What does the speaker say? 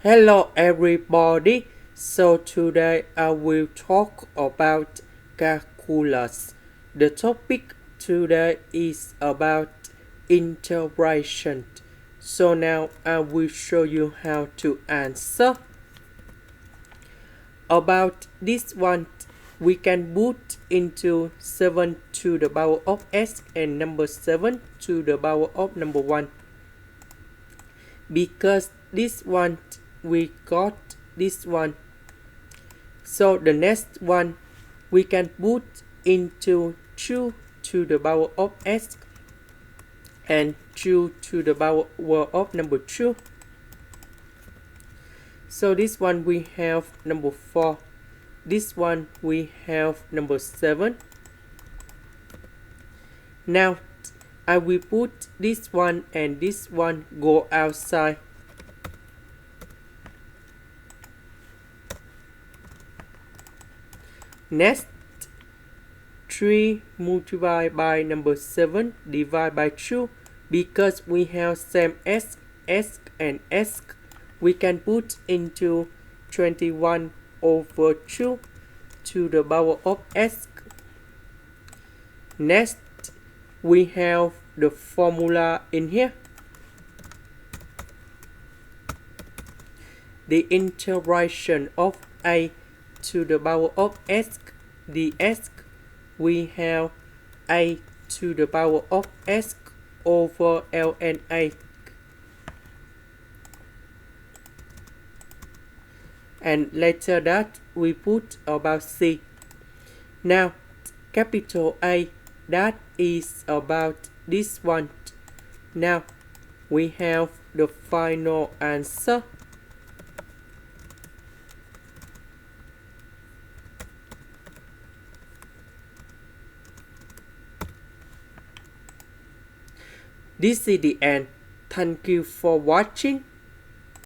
Hello everybody. So today I will talk about calculus. The topic today is about integration. So now I will show you how to answer. About this one, we can put into 7 to the power of s and number 7 to the power of number 1. Because this one we got this one, so the next one we can put into 2 to the power of s and 2 to the power of number 2. So this one we have number 4, this one we have number 7. Now I will put this one and this one go outside. Next, 3 multiplied by number 7 divided by 2. Because we have same s, and s, we can put into 21 over 2 to the power of s. Next, we have the formula in here. The integration of a to the power of s ds, we have a to the power of s over ln and later that we put about c. Now capital A, that is about this one. Now we have the final answer. This is the end. Thank you for watching.